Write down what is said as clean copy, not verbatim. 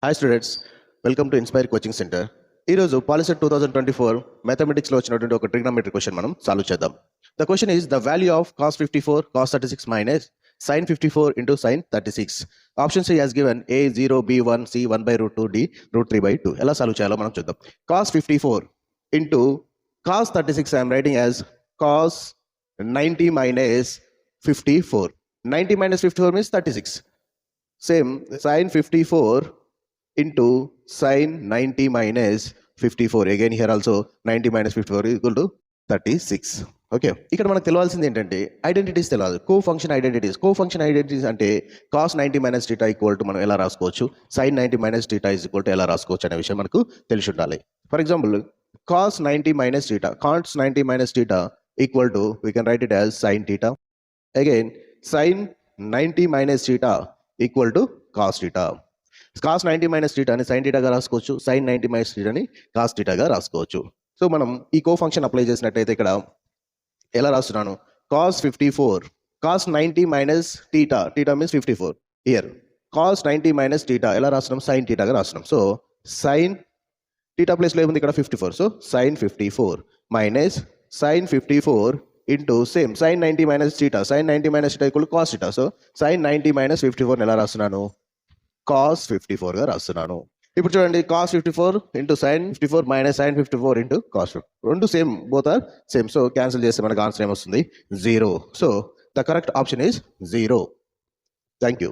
Hi students, welcome to inspire coaching centre. ఈరోజు POLYCET 2024 మ్యాథమెటిక్స్లో వచ్చినటువంటి ఒక ట్రిగ్నోమెట్రీ క్వశ్చన్ మనం సాల్వ్ చేద్దాం. The question is the value of cos 54 cos 36 minus sin 54 into sin 36. Option C as given a 0 b 1 c 1/√2 d √3/2. ఎలా solve చేయాలో మనం చూద్దాం. cos 54 into cos 36 I'm writing as cos 90 minus 54. 90 minus 54 means 36. Same sin 54 into sin 90 minus 54. Again here also 90 minus 54 is equal to 36. Okay, ఇక్కడ మనకు తెలియాల్సింది ఏంటంటే identities తెలియాలి. Co function identities అంటే cos 90 minus theta equal to మనం ఎలా రాసుకోవచ్చు, sine 90 minus theta is equal to ఎలా రాసుకోవచ్చు అనే విషయం మనకు తెలిసి ఉండాలి. For example cos 90 minus theta equal to we can write it as sine theta. Again sine 90 minus theta equal to cos theta. Cos 90 minus టీటాని సైన్ టీటాగా రాసుకోవచ్చు, సైన్ 90 మైనస్ టీటాని కాస్ టీటాగా రాసుకోవచ్చు. సో మనం ఈ కో ఫంక్షన్ అప్లై చేసినట్టయితే ఇక్కడ ఎలా రాస్తున్నాను, cos 54 cos 90 minus theta means 54 year. Cos 90 minus theta ఎలా రాస్తున్నాం, సైన్ టీటాగా రాస్తున్నాం. సో సైన్ టీటా ప్లేస్లో ఏముంది ఇక్కడ 54. So sine 54 minus sine 54 into same sine 90 minus theta equal cos theta. So sine 90 minus 54 ఎలా రాస్తున్నాను, కాస్ 54గా రాస్తున్నాను. ఇప్పుడు చూడండి, cos 54 into sine 54 minus sine 54 into cos 54 రెండు same, both are same. So cancel చేస్తే మనకు ఆన్సర్ ఏమొస్తుంది, 0. So the correct option is 0. Thank you.